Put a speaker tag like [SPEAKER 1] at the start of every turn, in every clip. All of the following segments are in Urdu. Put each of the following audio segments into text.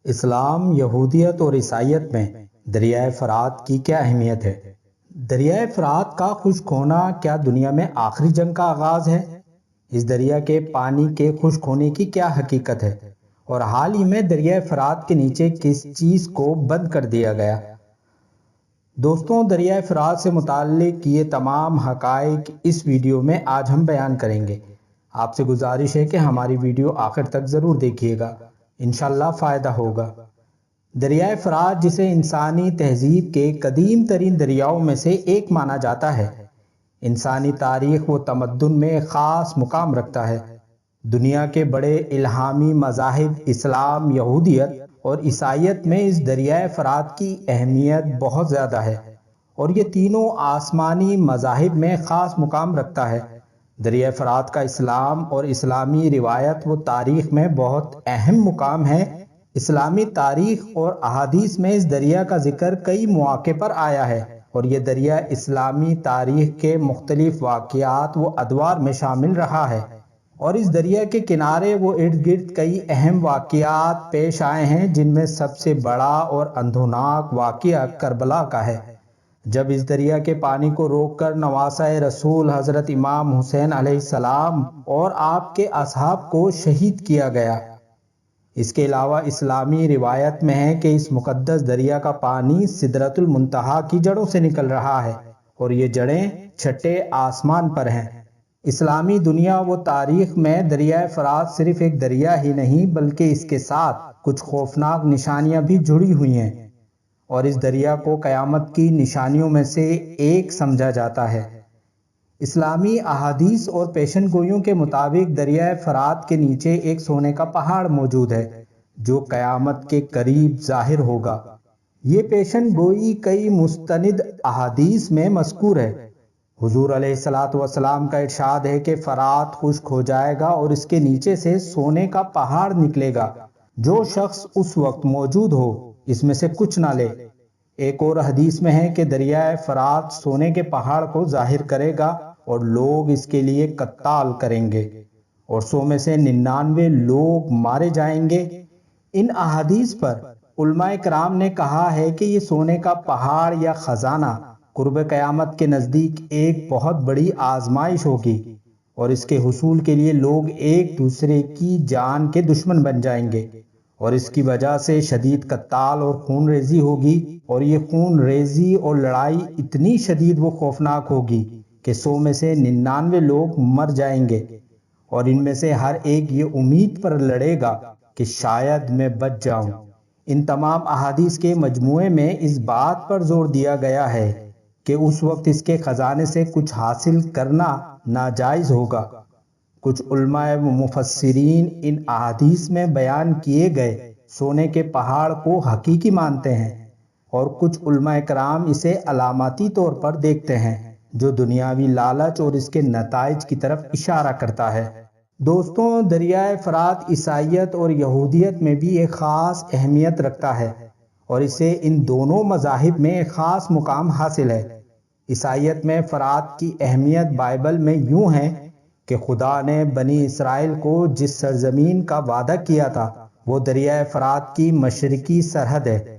[SPEAKER 1] اسلام، یہودیت اور عیسائیت میں دریائے فرات کی کیا اہمیت ہے؟ دریائے فرات کا خشک ہونا کیا دنیا میں آخری جنگ کا آغاز ہے؟ اس دریا کے پانی کے خشک ہونے کی کیا حقیقت ہے؟ اور حال ہی میں دریائے فرات کے نیچے کس چیز کو بند کر دیا گیا؟ دوستوں، دریائے فرات سے متعلق یہ تمام حقائق اس ویڈیو میں آج ہم بیان کریں گے۔ آپ سے گزارش ہے کہ ہماری ویڈیو آخر تک ضرور دیکھیے گا، انشاءاللہ فائدہ ہوگا۔ دریائے فرات، جسے انسانی تہذیب کے قدیم ترین دریاؤں میں سے ایک مانا جاتا ہے، انسانی تاریخ و تمدن میں خاص مقام رکھتا ہے۔ دنیا کے بڑے الہامی مذاہب اسلام، یہودیت اور عیسائیت میں اس دریائے فرات کی اہمیت بہت زیادہ ہے، اور یہ تینوں آسمانی مذاہب میں خاص مقام رکھتا ہے۔ دریائے فرات کا اسلام اور اسلامی روایت و تاریخ میں بہت اہم مقام ہے۔ اسلامی تاریخ اور احادیث میں اس دریا کا ذکر کئی مواقع پر آیا ہے، اور یہ دریا اسلامی تاریخ کے مختلف واقعات و ادوار میں شامل رہا ہے، اور اس دریا کے کنارے و ارد گرد کئی اہم واقعات پیش آئے ہیں، جن میں سب سے بڑا اور اندھوناک واقعہ کربلا کا ہے، جب اس دریا کے پانی کو روک کر نواسہ رسول حضرت امام حسین علیہ السلام اور آپ کے اصحاب کو شہید کیا گیا۔ اس کے علاوہ اسلامی روایت میں ہے کہ اس مقدس دریا کا پانی سدرۃ المنتہا کی جڑوں سے نکل رہا ہے، اور یہ جڑیں چھٹے آسمان پر ہیں۔ اسلامی دنیا و تاریخ میں دریائے فرات صرف ایک دریا ہی نہیں، بلکہ اس کے ساتھ کچھ خوفناک نشانیاں بھی جڑی ہوئی ہیں، اور اس دریا کو قیامت کی نشانیوں میں سے ایک سمجھا جاتا ہے۔ اسلامی احادیث اور پیشن گوئیوں کے مطابق دریائے فرات کے نیچے ایک سونے کا پہاڑ موجود ہے، جو قیامت کے قریب ظاہر ہوگا۔ یہ پیشن گوئی کئی مستند احادیث میں مذکور ہے۔ حضور علیہ السلام کا ارشاد ہے کہ فرات خشک ہو جائے گا اور اس کے نیچے سے سونے کا پہاڑ نکلے گا، جو شخص اس وقت موجود ہو اس میں سے کچھ نہ لے۔ ایک اور حدیث میں ہے کہ دریائے فرات سونے کے پہاڑ کو ظاہر کرے گا، اور لوگ اس کے لیے قتال کریں گے، اور 100 میں سے 99 لوگ مارے جائیں گے۔ ان احادیث پر علماء کرام نے کہا ہے کہ یہ سونے کا پہاڑ یا خزانہ قرب قیامت کے نزدیک ایک بہت بڑی آزمائش ہوگی، اور اس کے حصول کے لیے لوگ ایک دوسرے کی جان کے دشمن بن جائیں گے، اور اس کی وجہ سے شدید قتال اور خون ریزی ہوگی، اور یہ خون ریزی اور لڑائی اتنی شدید و خوفناک ہوگی کہ 100 میں سے 99 لوگ مر جائیں گے، اور ان میں سے ہر ایک یہ امید پر لڑے گا کہ شاید میں بچ جاؤں۔ ان تمام احادیث کے مجموعے میں اس بات پر زور دیا گیا ہے کہ اس وقت اس کے خزانے سے کچھ حاصل کرنا ناجائز ہوگا۔ کچھ علماء و مفسرین ان احادیث میں بیان کیے گئے سونے کے پہاڑ کو حقیقی مانتے ہیں، اور کچھ علماء کرام اسے علاماتی طور پر دیکھتے ہیں، جو دنیاوی لالچ اور اس کے نتائج کی طرف اشارہ کرتا ہے۔ دوستوں، دریائے فرات عیسائیت اور یہودیت میں بھی ایک خاص اہمیت رکھتا ہے، اور اسے ان دونوں مذاہب میں ایک خاص مقام حاصل ہے۔ عیسائیت میں فرات کی اہمیت بائبل میں یوں ہے کہ خدا نے بنی اسرائیل کو جس سرزمین کا وعدہ کیا تھا وہ دریائے فرات کی مشرقی سرحد ہے۔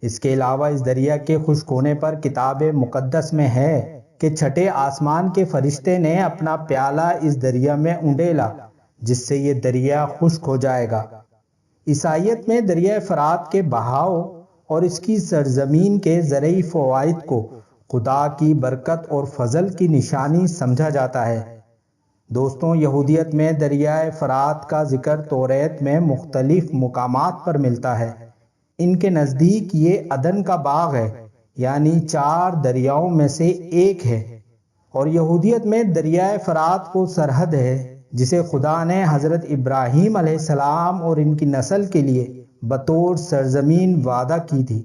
[SPEAKER 1] اس کے علاوہ اس دریا کے خشک ہونے پر کتاب مقدس میں ہے کہ چھٹے آسمان کے فرشتے نے اپنا پیالہ اس دریا میں انڈیلا، جس سے یہ دریا خشک ہو جائے گا۔ عیسائیت میں دریائے فرات کے بہاؤ اور اس کی سرزمین کے زرعی فوائد کو خدا کی برکت اور فضل کی نشانی سمجھا جاتا ہے۔ دوستوں، یہودیت میں دریائے فرات کا ذکر توریت میں مختلف مقامات پر ملتا ہے۔ ان کے نزدیک یہ عدن کا باغ ہے، یعنی 4 دریاؤں میں سے ایک ہے، اور یہودیت میں دریائے فرات وہ سرحد ہے جسے خدا نے حضرت ابراہیم علیہ السلام اور ان کی نسل کے لیے بطور سرزمین وعدہ کی تھی۔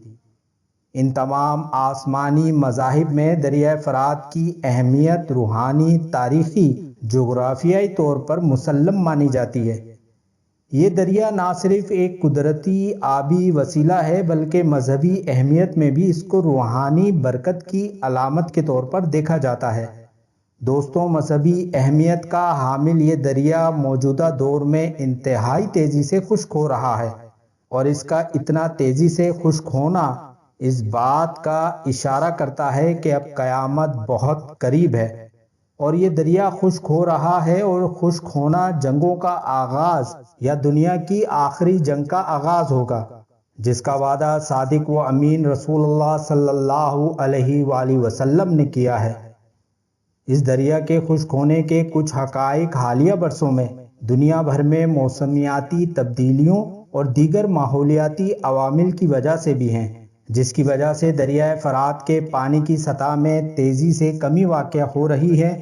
[SPEAKER 1] ان تمام آسمانی مذاہب میں دریائے فرات کی اہمیت روحانی، تاریخی، جغرافیائی طور پر مسلم مانی جاتی ہے۔ یہ دریا نہ صرف ایک قدرتی آبی وسیلہ ہے، بلکہ مذہبی اہمیت میں بھی اس کو روحانی برکت کی علامت کے طور پر دیکھا جاتا ہے۔ دوستوں، مذہبی اہمیت کا حامل یہ دریا موجودہ دور میں انتہائی تیزی سے خشک ہو رہا ہے، اور اس کا اتنا تیزی سے خشک ہونا اس بات کا اشارہ کرتا ہے کہ اب قیامت بہت قریب ہے، اور یہ دریا خشک ہو رہا ہے، اور خشک ہونا جنگوں کا آغاز یا دنیا کی آخری جنگ کا آغاز ہوگا، جس کا وعدہ صادق و امین رسول اللہ صلی اللہ علیہ وآلہ وسلم نے کیا ہے۔ اس دریا کے خشک ہونے کے کچھ حقائق حالیہ برسوں میں دنیا بھر میں موسمیاتی تبدیلیوں اور دیگر ماحولیاتی عوامل کی وجہ سے بھی ہیں، جس کی وجہ سے دریائے فرات کے پانی کی سطح میں تیزی سے کمی واقع ہو رہی ہے،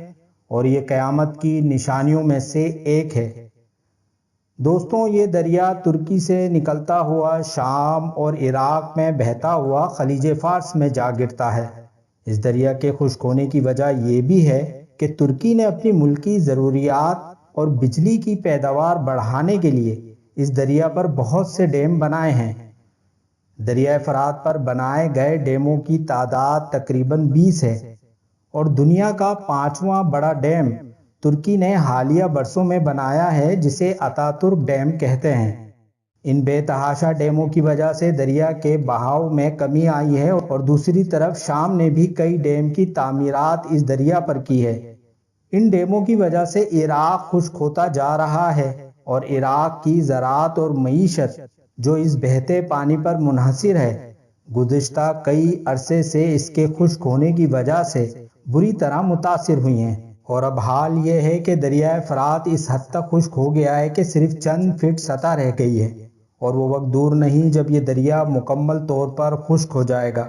[SPEAKER 1] اور یہ قیامت کی نشانیوں میں سے ایک ہے۔ دوستوں، یہ دریا ترکی سے نکلتا ہوا شام اور عراق میں بہتا ہوا خلیج فارس میں جا گرتا ہے۔ اس دریا کے خشک ہونے کی وجہ یہ بھی ہے کہ ترکی نے اپنی ملکی ضروریات اور بجلی کی پیداوار بڑھانے کے لیے اس دریا پر بہت سے ڈیم بنائے ہیں۔ دریائے فرات پر بنائے گئے ڈیموں کی تعداد تقریباً 20 ہے، اور دنیا کا 5واں بڑا ڈیم ترکی نے حالیہ برسوں میں بنایا ہے، جسے اتاترک ڈیم کہتے ہیں۔ ان بے تحاشا ڈیموں کی وجہ سے دریا کے بہاؤ میں کمی آئی ہے، اور دوسری طرف شام نے بھی کئی ڈیم کی تعمیرات اس دریا پر کی ہے۔ ان ڈیموں کی وجہ سے عراق خشک ہوتا جا رہا ہے، اور عراق کی زراعت اور معیشت جو اس بہتے پانی پر منحصر ہے، گزشتہ کئی عرصے سے اس کے خشک ہونے کی وجہ سے بری طرح متاثر ہوئی ہیں، اور اب حال یہ ہے کہ دریائے فرات اس حد تک خشک ہو گیا ہے کہ صرف چند فٹ سطح رہ گئی ہے، اور وہ وقت دور نہیں جب یہ دریا مکمل طور پر خشک ہو جائے گا۔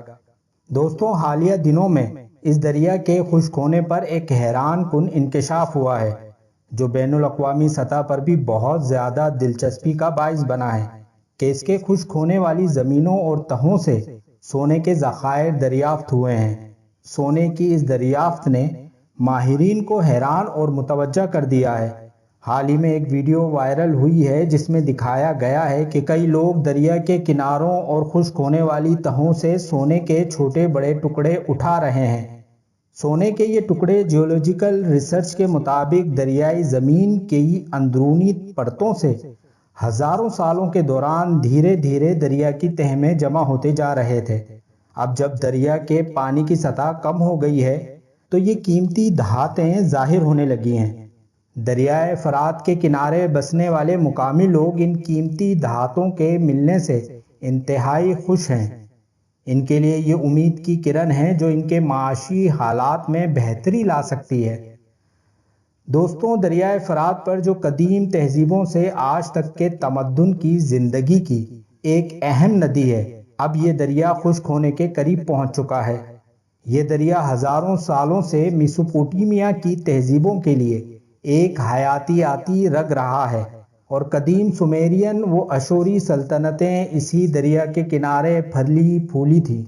[SPEAKER 1] دوستوں، حالیہ دنوں میں اس دریا کے خشک ہونے پر ایک حیران کن انکشاف ہوا ہے، جو بین الاقوامی سطح پر بھی بہت زیادہ دلچسپی کا باعث بنا ہے، کہ اس کے خشک ہونے والی زمینوں اور تہوں سے سونے کے ذخائر دریافت ہوئے ہیں۔ سونے کی اس دریافت نے ماہرین کو حیران اور متوجہ کر دیا ہے۔ حال ہی میں ایک ویڈیو وائرل ہوئی ہے جس میں دکھایا گیا ہے کہ کئی لوگ دریا کے کناروں اور خشک ہونے والی تہوں سے سونے کے چھوٹے بڑے ٹکڑے اٹھا رہے ہیں۔ سونے کے یہ ٹکڑے جیولوجیکل ریسرچ کے مطابق دریائی زمین کی اندرونی پرتوں سے ہزاروں سالوں کے دوران دھیرے دھیرے دریا کی تہ میں جمع ہوتے جا رہے تھے۔ اب جب دریا کے پانی کی سطح کم ہو گئی ہے تو یہ قیمتی دھاتیں ظاہر ہونے لگی ہیں۔ دریائے فرات کے کنارے بسنے والے مقامی لوگ ان قیمتی دھاتوں کے ملنے سے انتہائی خوش ہیں۔ ان کے لیے یہ امید کی کرن ہے جو ان کے معاشی حالات میں بہتری لا سکتی ہے۔ دوستوں، دریائے فرات پر جو قدیم تہذیبوں سے آج تک کے تمدن کی زندگی کی ایک اہم ندی ہے، اب یہ دریا خشک ہونے کے قریب پہنچ چکا ہے۔ یہ دریا ہزاروں سالوں سے میسوپوٹیمیا کی تہذیبوں کے لیے ایک حیاتیاتی رگ رہا ہے، اور قدیم سومیرین و اشوری سلطنتیں اسی دریا کے کنارے پھلی پھولی تھیں۔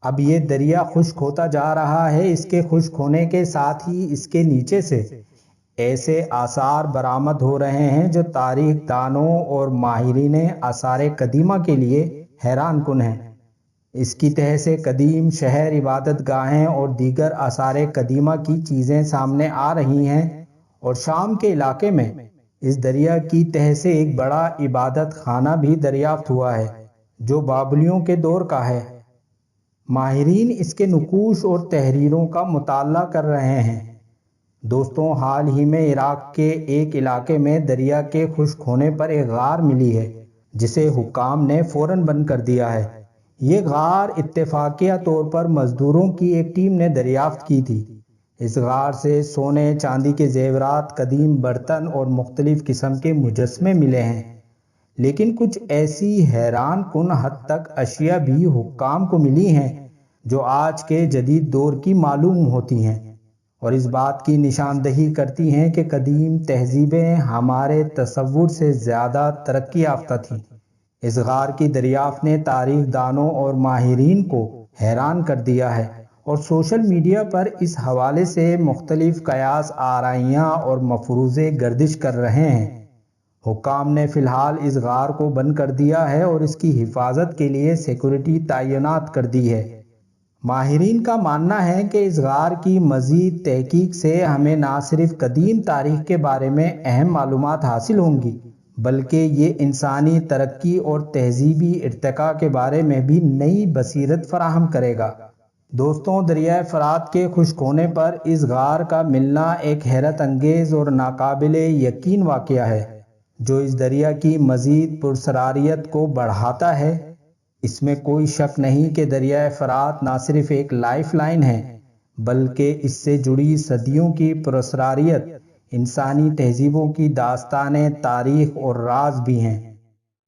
[SPEAKER 1] اب یہ دریا خشک ہوتا جا رہا ہے۔ اس کے خشک ہونے کے ساتھ ہی اس کے نیچے سے ایسے آثار برآمد ہو رہے ہیں جو تاریخ دانوں اور ماہرین آثار قدیمہ کے لیے حیران کن ہیں۔ اس کی تہہ سے قدیم شہر، عبادت گاہیں اور دیگر آثار قدیمہ کی چیزیں سامنے آ رہی ہیں، اور شام کے علاقے میں اس دریا کی تہہ سے ایک بڑا عبادت خانہ بھی دریافت ہوا ہے جو بابلیوں کے دور کا ہے۔ ماہرین اس کے نقوش اور تحریروں کا مطالعہ کر رہے ہیں۔ دوستوں، حال ہی میں عراق کے ایک علاقے میں دریا کے خشک ہونے پر ایک غار ملی ہے جسے حکام نے فوراً بند کر دیا ہے۔ یہ غار اتفاقیہ طور پر مزدوروں کی ایک ٹیم نے دریافت کی تھی۔ اس غار سے سونے چاندی کے زیورات، قدیم برتن اور مختلف قسم کے مجسمے ملے ہیں، لیکن کچھ ایسی حیران کن حد تک اشیاء بھی حکام کو ملی ہیں جو آج کے جدید دور کی معلوم ہوتی ہیں، اور اس بات کی نشاندہی کرتی ہیں کہ قدیم تہذیبیں ہمارے تصور سے زیادہ ترقی یافتہ تھیں۔ اس غار کی دریافت نے تاریخ دانوں اور ماہرین کو حیران کر دیا ہے، اور سوشل میڈیا پر اس حوالے سے مختلف قیاس آرائیاں اور مفروضے گردش کر رہے ہیں۔ حکام نے فی الحال اس غار کو بند کر دیا ہے اور اس کی حفاظت کے لیے سیکورٹی تعینات کر دی ہے۔ ماہرین کا ماننا ہے کہ اس غار کی مزید تحقیق سے ہمیں نہ صرف قدیم تاریخ کے بارے میں اہم معلومات حاصل ہوں گی بلکہ یہ انسانی ترقی اور تہذیبی ارتقاء کے بارے میں بھی نئی بصیرت فراہم کرے گا۔ دوستوں، دریائے فرات کے خشک ہونے پر اس غار کا ملنا ایک حیرت انگیز اور ناقابل یقین واقعہ ہے جو اس دریا کی مزید پراسراریت کو بڑھاتا ہے۔ اس میں کوئی شک نہیں کہ دریائے فرات نہ صرف ایک لائف لائن ہے بلکہ اس سے جڑی صدیوں کی پراسراریت، انسانی تہذیبوں کی داستانیں، تاریخ اور راز بھی ہیں۔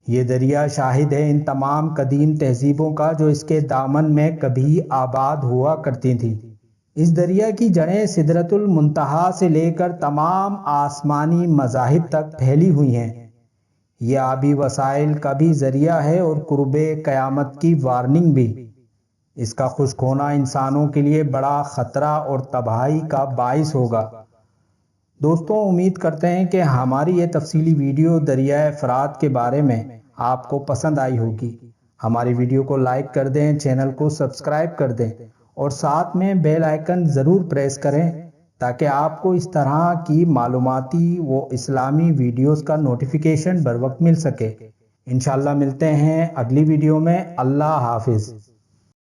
[SPEAKER 1] یہ دریا شاہد ہے ان تمام قدیم تہذیبوں کا جو اس کے دامن میں کبھی آباد ہوا کرتی تھیں۔ اس دریا کی جڑیں سدرۃ المنتہا سے لے کر تمام آسمانی مذاہب تک پھیلی ہوئی ہیں۔ یہ آبی وسائل کا بھی ذریعہ ہے اور قرب قیامت کی وارننگ بھی۔ اس کا خشک ہونا انسانوں کے لیے بڑا خطرہ اور تباہی کا باعث ہوگا۔ دوستوں، امید کرتے ہیں کہ ہماری یہ تفصیلی ویڈیو دریائے فرات کے بارے میں آپ کو پسند آئی ہوگی۔ ہماری ویڈیو کو لائک کر دیں، چینل کو سبسکرائب کر دیں اور ساتھ میں بیل آئیکن ضرور پریس کریں تاکہ آپ کو اس طرح کی معلوماتی و اسلامی ویڈیوز کا نوٹیفیکیشن بر وقت مل سکے۔ انشاءاللہ ملتے ہیں اگلی ویڈیو میں۔ اللہ حافظ۔